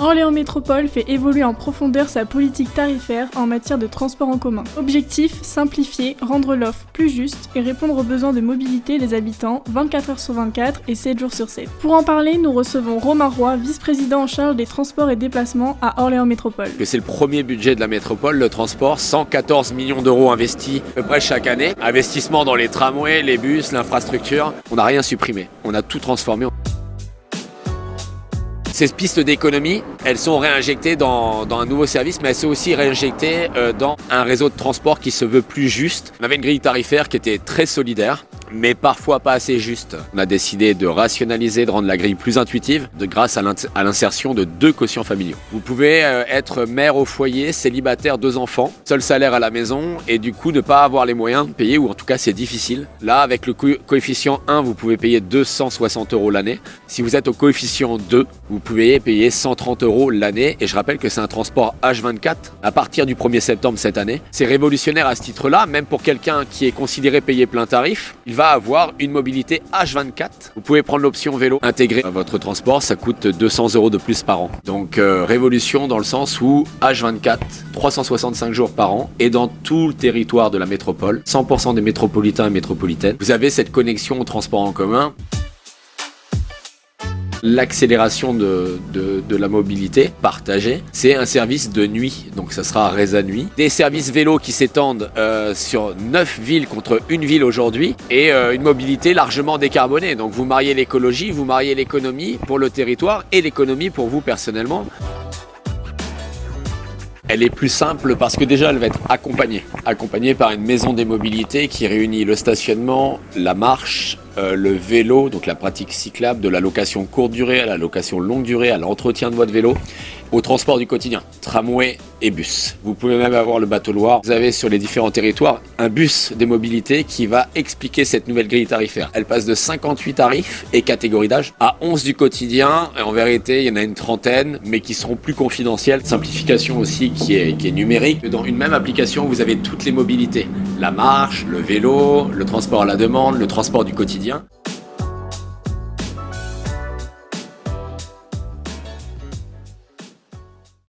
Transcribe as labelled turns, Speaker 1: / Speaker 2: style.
Speaker 1: Orléans Métropole fait évoluer en profondeur sa politique tarifaire en matière de transport en commun. Objectif, simplifier, rendre l'offre plus juste et répondre aux besoins de mobilité des habitants 24 heures sur 24 et 7 jours sur 7. Pour en parler, nous recevons Romain Roy, vice-président en charge des transports et déplacements à Orléans Métropole.
Speaker 2: C'est le premier budget de la métropole, le transport, 114 millions d'euros investis à peu près chaque année. Investissement dans les tramways, les bus, l'infrastructure. On n'a rien supprimé, on a tout transformé. Ces pistes d'économie, elles sont réinjectées dans un nouveau service, mais elles sont aussi réinjectées dans un réseau de transport qui se veut plus juste. On avait une grille tarifaire qui était très solidaire, mais parfois pas assez juste. On a décidé de rationaliser, de rendre la grille plus intuitive, grâce à l'insertion de 2 quotients familiaux. Vous pouvez être mère au foyer, célibataire, 2 enfants, seul salaire à la maison, et du coup ne pas avoir les moyens de payer, ou en tout cas c'est difficile. Là, avec le coefficient 1, vous pouvez payer 260 € l'année. Si vous êtes au coefficient 2, vous pouvez payer 130 € l'année, et je rappelle que c'est un transport H24 à partir du 1er septembre cette année. C'est révolutionnaire à ce titre-là, même pour quelqu'un qui est considéré payer plein tarif, il va avoir une mobilité H24. Vous pouvez prendre l'option vélo intégrée à votre transport, ça coûte 200 € de plus par an. Donc révolution dans le sens où H24, 365 jours par an, et dans tout le territoire de la métropole, 100% des métropolitains et métropolitaines, vous avez cette connexion au transport en commun. L'accélération de la mobilité partagée, c'est un service de nuit, donc ça sera Reza Nuit. Des services vélos qui s'étendent sur 9 villes contre une ville aujourd'hui, et une mobilité largement décarbonée. Donc vous mariez l'écologie, vous mariez l'économie pour le territoire et l'économie pour vous personnellement. Elle est plus simple parce que déjà elle va être accompagnée par une maison des mobilités qui réunit le stationnement, la marche, le vélo, donc la pratique cyclable, de la location courte durée à la location longue durée, à l'entretien de votre vélo, au transport du quotidien, tramway et bus. Vous pouvez même avoir le bateau Loire. Vous avez sur les différents territoires un bus des mobilités qui va expliquer cette nouvelle grille tarifaire. Elle passe de 58 tarifs et catégories d'âge à 11 du quotidien. Et en vérité, il y en a une trentaine, mais qui seront plus confidentielles. Simplification aussi qui est numérique. Dans une même application, vous avez toutes les mobilités. La marche, le vélo, le transport à la demande, le transport du quotidien.